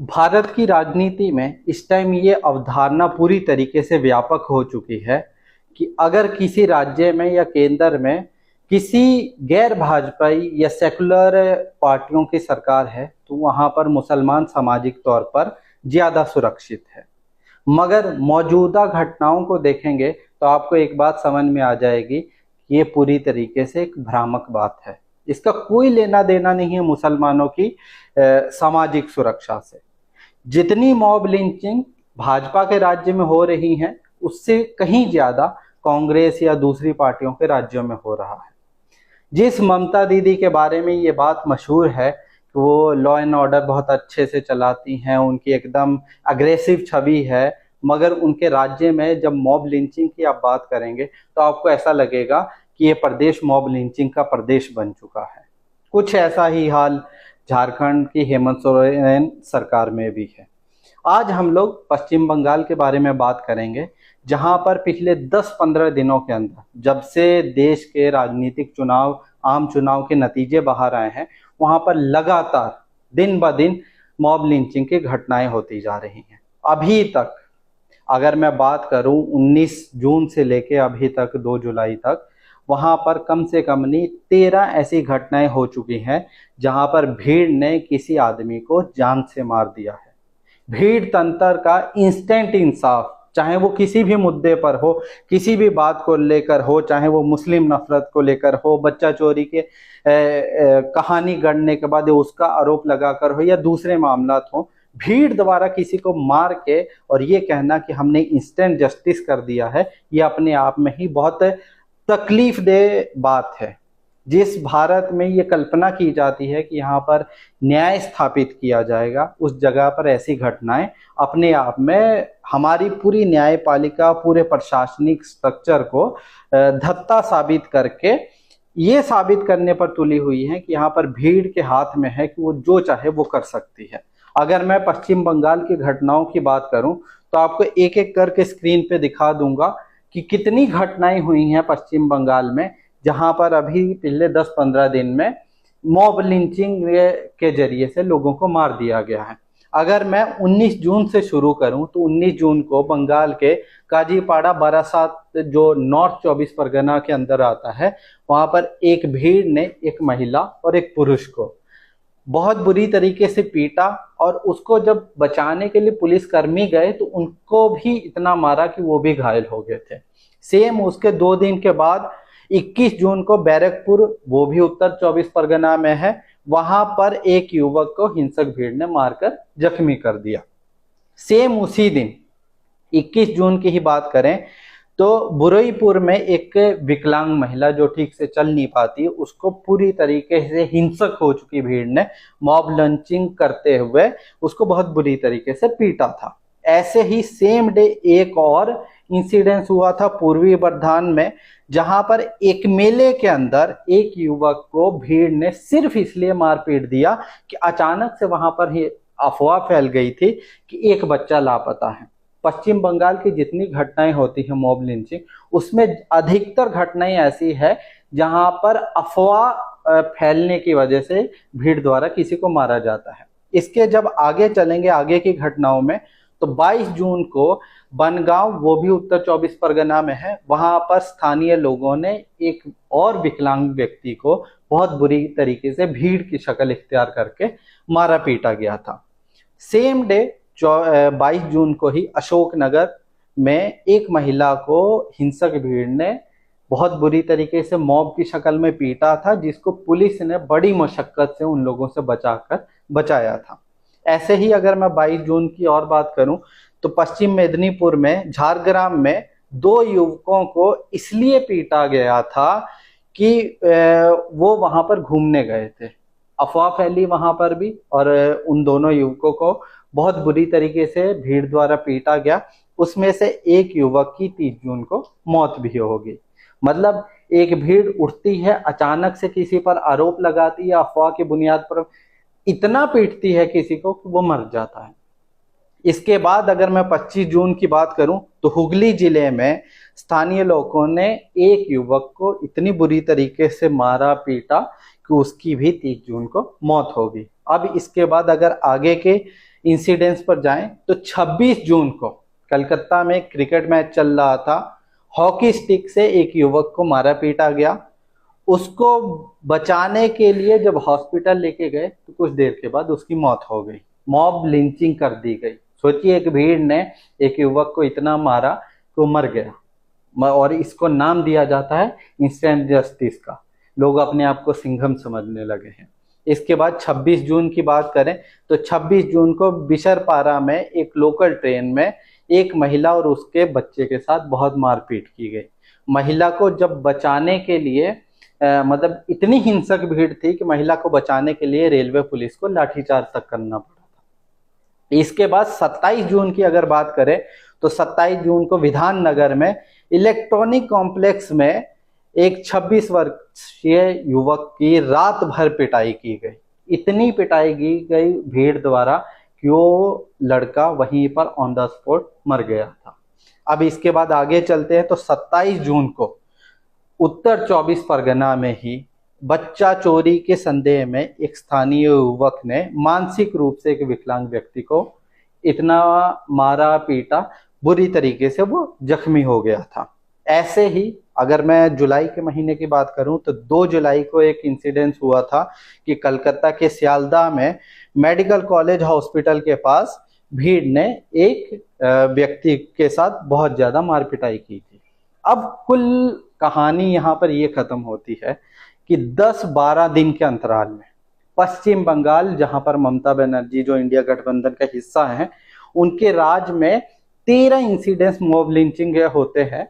भारत की राजनीति में इस टाइम ये अवधारणा पूरी तरीके से व्यापक हो चुकी है कि अगर किसी राज्य में या केंद्र में किसी गैर भाजपाई या सेकुलर पार्टियों की सरकार है तो वहां पर मुसलमान सामाजिक तौर पर ज्यादा सुरक्षित है। मगर मौजूदा घटनाओं को देखेंगे तो आपको एक बात समझ में आ जाएगी कि ये पूरी तरीके से एक भ्रामक बात है। इसका कोई लेना देना नहीं है मुसलमानों की सामाजिक सुरक्षा से। जितनी मॉब लिंचिंग भाजपा के राज्य में हो रही है उससे कहीं ज्यादा कांग्रेस या दूसरी पार्टियों के राज्यों में हो रहा है। जिस ममता दीदी के बारे में ये बात मशहूर है कि वो लॉ एंड ऑर्डर बहुत अच्छे से चलाती हैं, उनकी एकदम अग्रेसिव छवि है, मगर उनके राज्य में जब मॉब लिंचिंग की आप बात करेंगे तो आपको ऐसा लगेगा कि ये प्रदेश मॉब लिंचिंग का प्रदेश बन चुका है। कुछ ऐसा ही हाल झारखंड की हेमंत सोरेन सरकार में भी है। आज हम लोग पश्चिम बंगाल के बारे में बात करेंगे, जहां पर पिछले 10-15 दिनों के अंदर जब से देश के राजनीतिक चुनाव, आम चुनाव के नतीजे बाहर आए हैं, वहां पर लगातार दिन ब दिन मॉब लिंचिंग की घटनाएं होती जा रही हैं। अभी तक अगर मैं बात करूं 19 जून से लेके अभी तक 2 जुलाई तक वहां पर कम से कम नहीं 13 ऐसी घटनाएं हो चुकी हैं जहां पर भीड़ ने किसी आदमी को जान से मार दिया है। भीड़ तंत्र का इंस्टेंट इंसाफ, चाहे वो किसी भी मुद्दे पर हो, किसी भी बात को लेकर हो, चाहे वो मुस्लिम नफरत को लेकर हो, बच्चा चोरी के कहानी गढ़ने के बाद उसका आरोप लगाकर हो या दूसरे मामलात हो, भीड़ द्वारा किसी को मार के और ये कहना कि हमने इंस्टेंट जस्टिस कर दिया है, ये अपने आप में ही बहुत तकलीफ दे बात है। जिस भारत में ये कल्पना की जाती है कि यहाँ पर न्याय स्थापित किया जाएगा, उस जगह पर ऐसी घटनाएं अपने आप में हमारी पूरी न्यायपालिका, पूरे प्रशासनिक स्ट्रक्चर को धत्ता साबित करके ये साबित करने पर तुली हुई है कि यहाँ पर भीड़ के हाथ में है कि वो जो चाहे वो कर सकती है। अगर मैं पश्चिम बंगाल की घटनाओं की बात करूं तो आपको एक एक करके स्क्रीन पे दिखा दूंगा कि कितनी घटनाएं हुई हैं पश्चिम बंगाल में, जहां पर अभी पिछले 10-15 दिन में मॉब लिंचिंग के जरिए से लोगों को मार दिया गया है। अगर मैं 19 जून से शुरू करूं तो 19 जून को बंगाल के काजीपाड़ा बारासात, जो नॉर्थ 24 परगना के अंदर आता है, वहां पर एक भीड़ ने एक महिला और एक पुरुष को बहुत बुरी तरीके से पीटा और उसको जब बचाने के लिए पुलिसकर्मी गए तो उनको भी इतना मारा कि वो भी घायल हो गए थे। सेम उसके 2 दिन के बाद 21 जून को बैरकपुर, वो भी उत्तर 24 परगना में है, वहां पर एक युवक को हिंसक भीड़ ने मारकर जख्मी कर दिया। सेम उसी दिन 21 जून की ही बात करें तो बुरईपुर में एक विकलांग महिला जो ठीक से चल नहीं पाती, उसको पूरी तरीके से हिंसक हो चुकी भीड़ ने मॉब लंचिंग करते हुए उसको बहुत बुरी तरीके से पीटा था। ऐसे ही सेम डे एक और इंसिडेंस हुआ था पूर्वी बर्धान में, जहां पर एक मेले के अंदर एक युवक को भीड़ ने सिर्फ इसलिए मार पीट दिया कि अचानक से वहां पर ही अफवाह फैल गई थी कि एक बच्चा लापता है। पश्चिम बंगाल की जितनी घटनाएं होती है मॉब लिंचिंग, उसमें अधिकतर घटनाएं ऐसी है जहां पर अफवाह फैलने की वजह से भीड़ द्वारा किसी को मारा जाता है। इसके जब आगे चलेंगे आगे की घटनाओं में तो 22 जून को बनगांव, वो भी उत्तर 24 परगना में है, वहां पर स्थानीय लोगों ने एक और विकलांग व्यक्ति को बहुत बुरी तरीके से भीड़ की शक्ल इख्तियार करके मारा पीटा गया था। सेम डे 22 जून को ही अशोकनगर में एक महिला को हिंसक भीड़ ने बहुत बुरी तरीके से मॉब की शक्ल में पीटा था, जिसको पुलिस ने बड़ी मशक्कत से उन लोगों से बचाया था। ऐसे ही अगर मैं 22 जून की और बात करूं तो पश्चिम मेदिनीपुर में झारग्राम में 2 युवकों को इसलिए पीटा गया था कि वो वहां पर घूमने गए थे। अफवाह फैली वहां पर भी और उन दोनों युवकों को बहुत बुरी तरीके से भीड़ द्वारा पीटा गया। उसमें से एक युवक की 30 जून को मौत भी होगी। मतलब एक भीड़ उठती है, अचानक से किसी पर आरोप लगाती है, अफवाह की बुनियाद पर इतना पीटती है किसी को कि वो मर जाता है। इसके बाद अगर मैं 25 जून की बात करूं तो हुगली जिले में स्थानीय लोगों ने एक युवक को इतनी बुरी तरीके से मारा पीटा कि उसकी भी 30 जून को मौत होगी। अब इसके बाद अगर आगे के इंसिडेंट्स पर जाएं तो 26 जून को कलकत्ता में क्रिकेट मैच चल रहा था। हॉकी स्टिक से एक युवक को मारा पीटा गया। उसको बचाने के लिए जब हॉस्पिटल लेके गए तो कुछ देर के बाद उसकी मौत हो गई। मॉब लिंचिंग कर दी गई। सोचिए, एक भीड़ ने एक युवक को इतना मारा कि वो मर गया, और इसको नाम दिया जाता है इंस्टेंट जस्टिस का। लोग अपने आप को सिंघम समझने लगे हैं। इसके बाद 26 जून की बात करें तो 26 जून को बिशरपारा में एक लोकल ट्रेन में एक महिला और उसके बच्चे के साथ बहुत मारपीट की गई। महिला को जब बचाने के लिए मतलब इतनी हिंसक भीड़ थी कि महिला को बचाने के लिए रेलवे पुलिस को लाठीचार्ज तक करना पड़ा था। इसके बाद 27 जून की अगर बात करें तो 27 जून को विधान नगर में इलेक्ट्रॉनिक कॉम्प्लेक्स में एक 26 वर्षीय युवक की रात भर पिटाई की गई। इतनी पिटाई की गई भीड़ द्वारा कि वो लड़का वहीं पर ऑन द स्पॉट मर गया था। अब इसके बाद आगे चलते हैं तो 27 जून को उत्तर 24 परगना में ही बच्चा चोरी के संदेह में एक स्थानीय युवक ने मानसिक रूप से एक विकलांग व्यक्ति को इतना मारा पीटा, बुरी तरीके से वो जख्मी हो गया था। ऐसे ही अगर मैं जुलाई के महीने की बात करूं तो 2 जुलाई को एक इंसिडेंस हुआ था कि कलकत्ता के सियालदह में मेडिकल कॉलेज हॉस्पिटल के पास भीड़ ने एक व्यक्ति के साथ बहुत ज्यादा मार पिटाई की थी। अब कुल कहानी यहाँ पर ये खत्म होती है कि 10-12 दिन के अंतराल में पश्चिम बंगाल, जहां पर ममता बनर्जी जो इंडिया गठबंधन का हिस्सा है, उनके राज में 13 इंसिडेंट्स मॉब लिंचिंग होते हैं